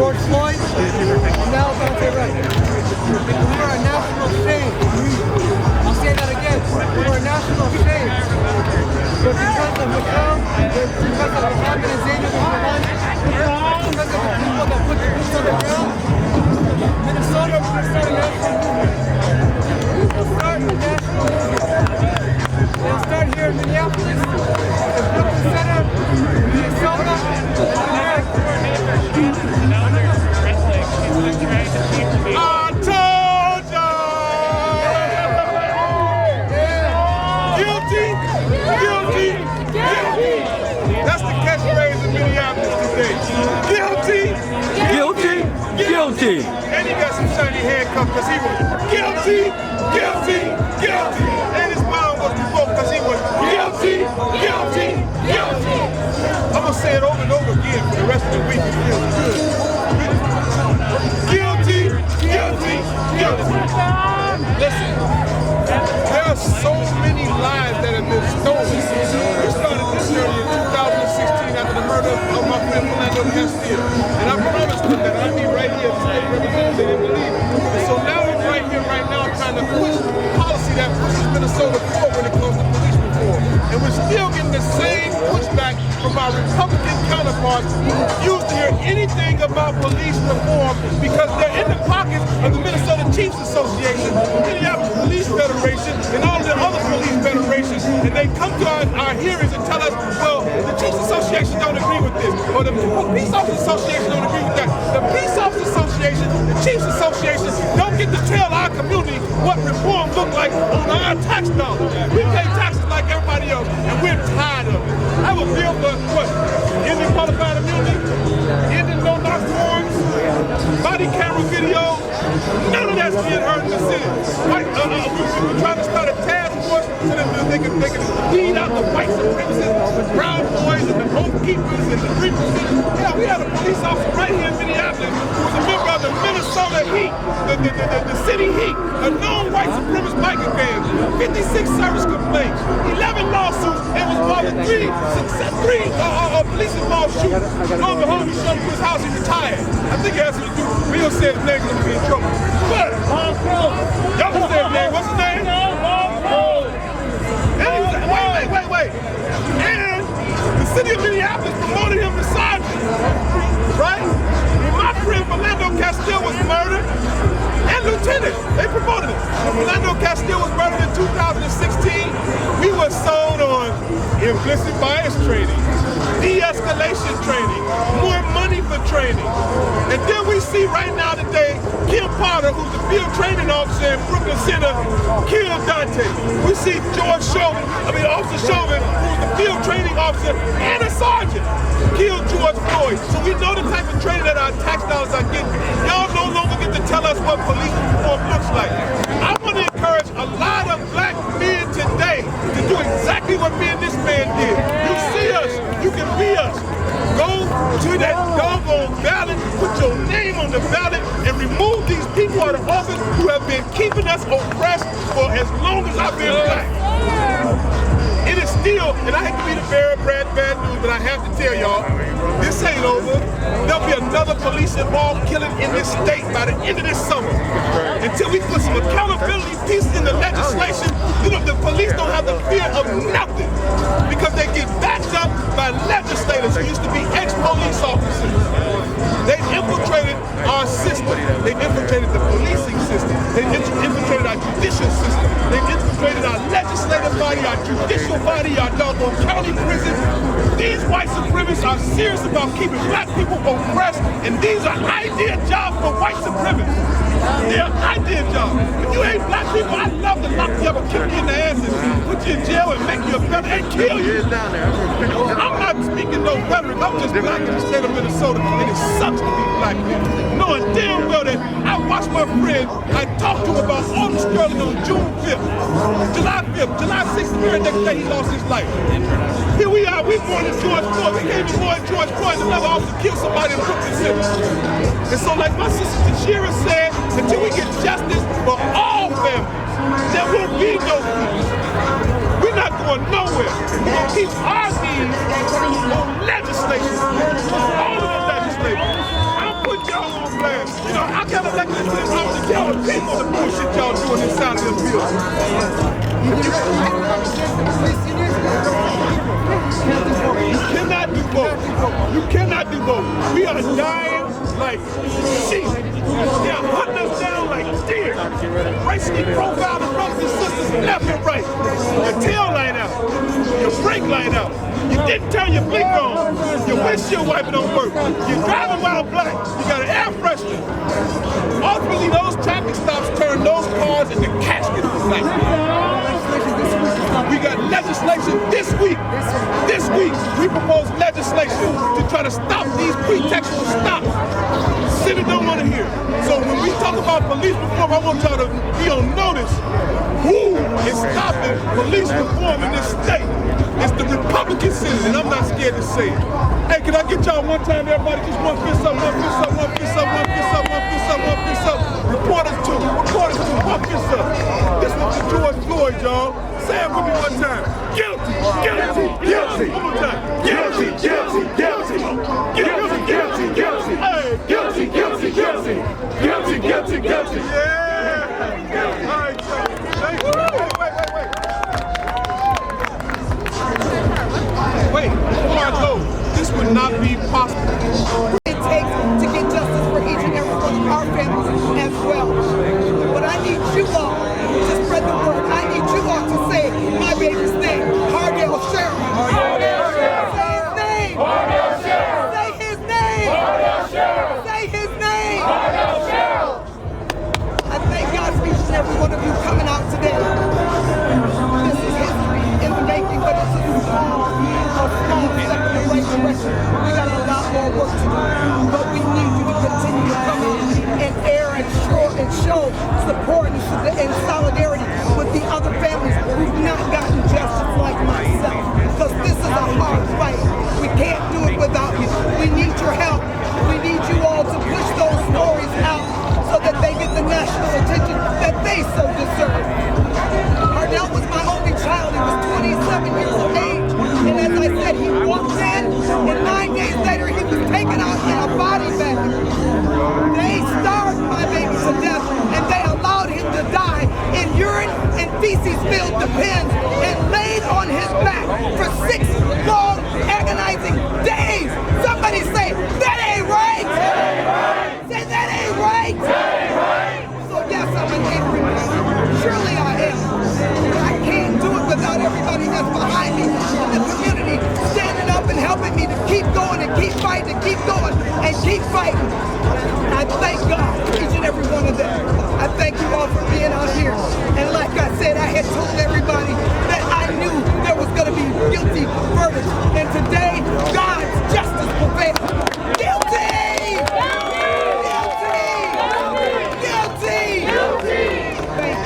George Floyd, and now Right. We are a national shame. I'll say that again. We're a national shame. But because of Michelle, because of Mohammed and Zainab because of the people that put the boots on the ground, Minnesota, we're going to start a national movement. We'll start a national movement. They'll start here in Minneapolis, the Brooklyn Center, Minnesota, I told ya! Guilty, guilty, guilty. That's the catchphrase in Minneapolis today. Guilty, Guilty, guilty. and he got some shiny handcuffs because he was guilty, guilty, guilty. And his mom was revoked because he was guilty, guilty, guilty. I'm going to say it over and over again for the rest of the week. It feels good. Guilty, guilty, guilty. Listen, there are so many lives that have been stolen. We started this journey in 2016. here. And I promised them that I'd be right here to represent. They didn't believe it. And so now I'm right here, right now, trying to push policy that pushes Minnesota forward when it comes to police reform. And we're still getting the same pushback from our Republican counterparts who refuse to hear anything about police reform because they're in the pockets of the Minnesota Chiefs Association, the Minneapolis Police Federation, and all the other police federations. And they come to our hearings and tell us, well, the Chiefs Association don't agree with this, or the Peace Officers Association don't agree with that. The Peace Officers Association, the Chiefs Association don't get to tell our community what reform look like on our tax dollars. We pay taxes like everybody else, and we're tired of it. I have a bill for what? Ending qualified immunity, ending no-knock warrants, body camera video. None of that's being heard in the city. We're trying to start a task force so that they can weed out the white supremacists, brown boys, and the oath keepers, and the 3%. Yeah, we had a police officer right here in Minneapolis who was a member of the Minnesota Heat, the city Heat, a known white supremacist biker gang, 56 service complaints, 11 lawsuits, and was involved in three police involved shootings. Lo and behold, he showed up to his house, he retired. I think it has to do, Bill said his name's gonna be in trouble. But, y'all can say his name, what's his name? Wait. And the city of Minneapolis promoted him to sergeant, right? When my friend Philando Castile was murdered, and lieutenant, they promoted him. When Philando Castile was murdered in 2016, we were sold on implicit bias training, de-escalation training, more money for training. And then we see right now today, Kim Potter, who's the field training officer in Brooklyn Center, killed Dante. We see Officer Chauvin, who's the field training officer and a sergeant, killed George Floyd. So we know the type of training that our tax dollars are getting. Y'all no longer get to tell us what police reform looks like. I want to encourage a lot of black men today to do exactly what me and this man did. You see us, you can be us. Go to that doggone ballot, put your name on the ballot, and remove these people out of office who have been keeping us oppressed for as long as I've been black. It is still, and I hate to be the bearer of bad news, but I have to tell y'all, this ain't over. There'll be another police involved killing in this state by the end of this summer. Until we put some accountability pieces in the legislation, the police don't have the fear of nothing because they get backed up by legislators who used to be ex-police officers. They've infiltrated our system. They've infiltrated the policing system. They've infiltrated our judicial system. They've infiltrated our legislative body, our judicial body, our doggone county prisons. These white supremacists are serious about keeping black people oppressed, and these are ideal jobs for white supremacists. They're ideal jobs. If you hate black people, I'd love to lock you up and kick you in the ass and put you in jail and make you a felon and kill you. I'm not speaking no rhetoric. I'm just black in the state of Minnesota, and it sucks to be black. Knowing damn well that I watched my friend, I talked to him about Otis Sterling on June 5th, July 5th, July 6th, the very next day he lost his life. Here we are, we born in George Floyd. We came to George Floyd, another officer killed somebody in Brooklyn Center. And so like my sister Tashira said, until we get justice for all families, there will be no peace. We're not going nowhere. We're going to keep our needs on legislation. All of the legislation. I'll put y'all on blast. I got elected to this office to tell the people the bullshit y'all doing inside of this building. You cannot do both. You cannot do both. We are dying like sheep. They are hunting us down like deer. Racially profiled the brothers and sisters left and right. Your tail light out. Your brake light out. You didn't turn your blink on. Your windshield wiper don't work. You're driving while black. You got an air freshener. Ultimately, those traffic stops turn those cars into caskets for black people. We got legislation this week. This week, we propose legislation to try to stop these pretextual stops. City don't want to hear it. So when we talk about police reform, I want y'all to be on notice. Who is stopping police reform in this state? It's the Republican Senate, and I'm not scared to say it. Hey, can I get y'all one time, everybody? Just one fist up, one fist up, one fist up, one fist up, one fist up, one fist up. Reporters two, one fist up. This was George Floyd, y'all. Say it with me one time. Guilty, guilty, guilty. One more time. Guilty, guilty, guilty. Guilty, guilty, guilty. Yeah! All right, so, thank you. Wait, before I go, this would not be possible. It takes to get justice for each and every one of our families as well. But I need you all to spread the word. I need you all to say my baby's name, Hardell Cheryl. Say his name. Say his name. Say his name. I thank God for each and every one of you coming out today. This is history in the making, but it's a small step in the right direction. We got a lot more work to do, but we need you to continue to come in and air and show support and solidarity with the other families who've not gotten justice like myself. Because this is a hard fight. We can't do it without you. We need your help. We need you all to push those stories out so that they get the national attention that they so deserve. Hardell was my only child. He was 27 years of age. And as I said, he walked in, and 9 days later, he was taken out in a body bag. They starved my baby to death, and they allowed him to die in urine and feces-filled pens and laid on his back for 6 long, agonizing days. Somebody say, that ain't right! Say, that ain't right! So yes, I'm an angry man. Surely I am. But I can't do it without everybody that's behind me in the community standing up and helping me to keep going and keep fighting and keep going and keep fighting. I thank God for each and every one of them. I thank you all for being out here. And like I said, I had told everybody that I knew there was going to be guilty verdicts. And today, God's justice prevailed. Guilty! Guilty! Thank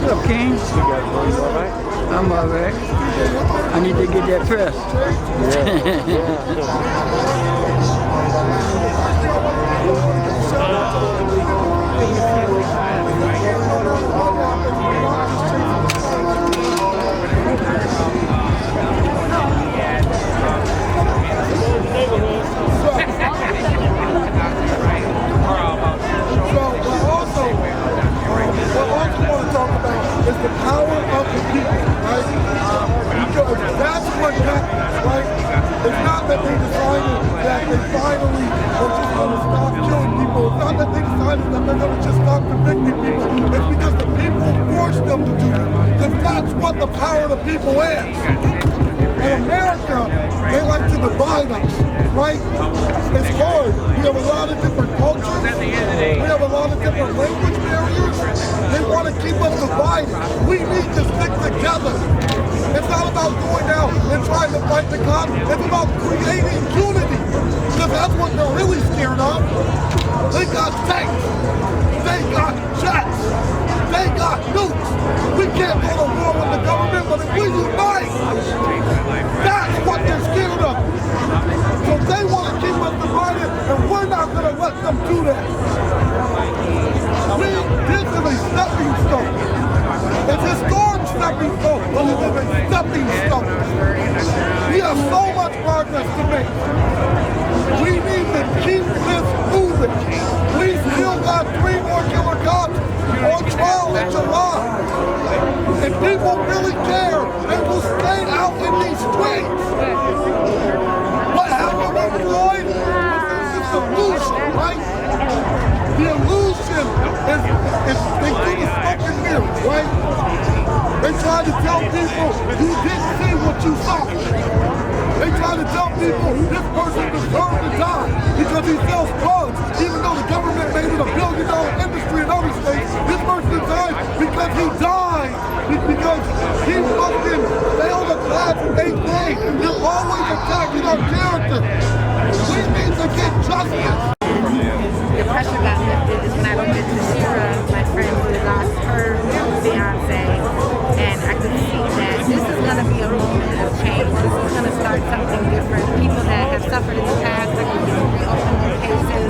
What's up, King? I'm all right. I need to get that press. Is the power of the people, right? Because that's what happens, right? It's not that they decided that they finally were just going to stop killing people. It's not that they decided that they're going to just stop convicting people. It's because the people forced them to do it. Because that's what the power of the people is. In America, they like to divide us, right? It's hard. We have a lot of different cultures. We have a lot of different language barriers. They want to keep us divided. We need to stick together. It's not about going out and trying to fight the cops. It's about creating unity. Because that's what they're really scared of. They got tanks. They got jets. They got nukes. We can't go to war with the government, but if we unite, that's what they're scared of. So they want to keep us divided, and we're not going to let them do that. This is a stepping stone. It's a historic stepping stone, but it is a stepping stone. We have so much progress to make. We need to keep this moving. We still got 3 more killer cops on trial in July. If people really care, they will stay out in these streets. What happened with Floyd was this illusion, right? The illusion is they do the smoke and mirrors, right? They try to tell people you didn't see what you saw. They try to tell people this person deserved to die because he sells drugs, even though the government made it a $1 billion industry in other states. This person died because he died, because he fucking failed a class 8 grade. They're always attacking our character. We need to get justice. The pressure got lifted is when I looked at Tashira, my friend who lost her fiance, and I could see that this is going to be a moment of change. This is going to start something different. People that have suffered in the past are going to reopen their cases.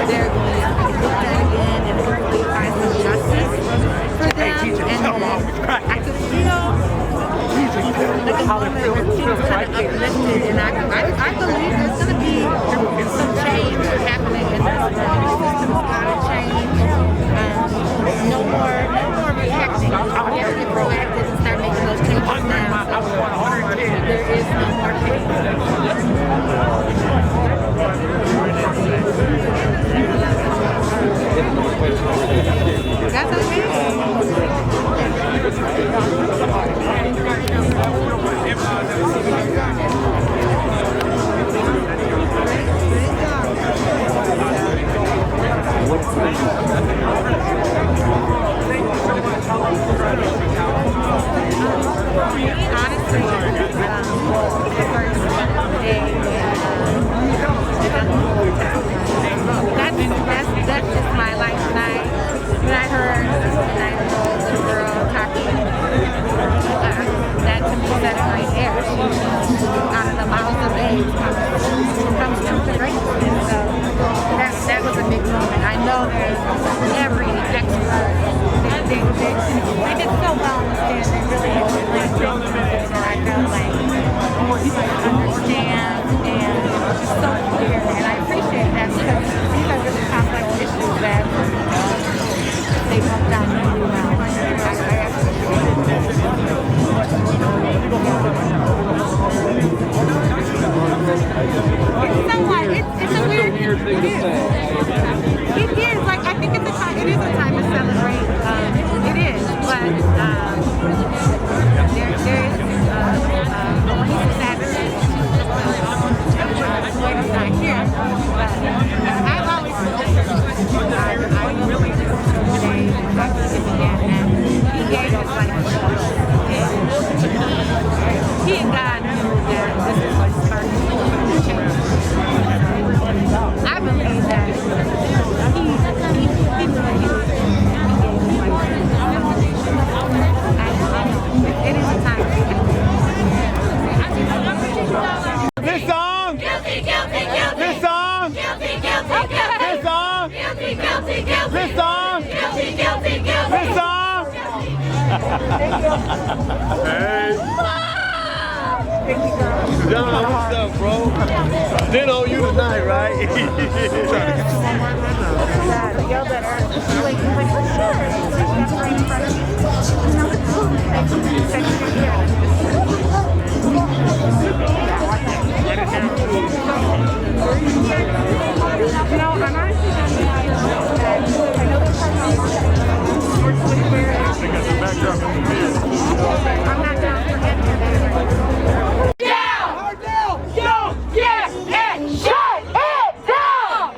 They're going to be looked at again and hopefully find some justice for them. And I could feel moment where people kind of uplifted, and I believe there's going to be some change happening in this world. The system's got to change. No more reacting. We have to get proactive and start making those changes now. There is no more change. That's okay. Honestly, that's just my life. When I heard the girl talking, that to me said it right there. Out of the mouths of babes comes truth and righteousness. So that was a big moment. I know there's every expert. They did so well on the stand. They really explained things that I felt like more people understand, and it's just so clear. And I appreciate that because these are really complex issues that they come down really well. I it's a weird thing to say. It is like I think it's a time. It is a time to celebrate. It is, but there is a piece of sadness. Floyd is not here, but I've always I really today and he gave his life for us. He and God knew that this is what started to change. I believe that he knew that he gave his life. It is a time. This song. Guilty, guilty, guilty. This song. Guilty, guilty, guilty. This song. Guilty, guilty, guilty. This song. Guilty, guilty, guilty. This song. Hey. John, what's up, bro? Then on you tonight, right? You know, I'm honestly not I know they're talking about I'm not down for any of that. Don't get it! Shut it down!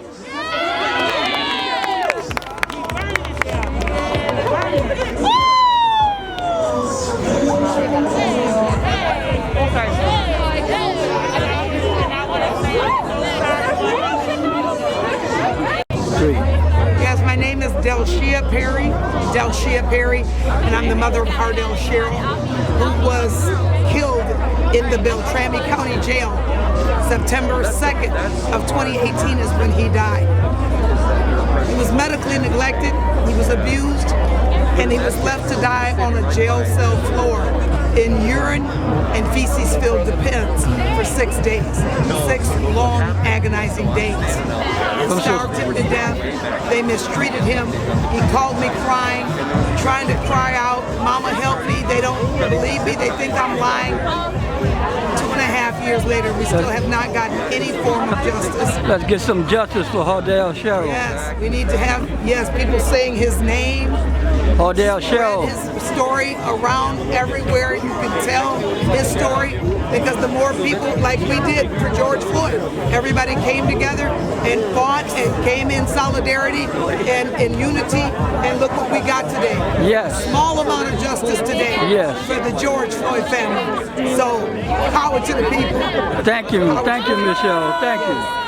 Yes, my name is Delshia Perry, and I'm the mother of Hardell Sherrill, who was killed in the Beltrami County Jail. September 2nd of 2018 is when he died. He was medically neglected, he was abused, and he was left to die on a jail cell floor in urine and feces-filled depends for 6 days. 6 long, agonizing days. They starved him to death. They mistreated him. He called me crying, trying to cry out, "Mama, help me." They don't believe me. They think I'm lying. 2.5 years later, we still have not gotten any form of justice. Let's get some justice for Hardell Sherrill. Yes, we need to have, people saying his name. Hardell Sherrill. His story around everywhere. You can tell his story because the more people, like we did for George Floyd, everybody came together and fought and came in solidarity and in unity, and look what we got today. Yes. Small amount of justice today. Yes. For the George Floyd family. So, power to the people. Thank you, Michelle. Thank you.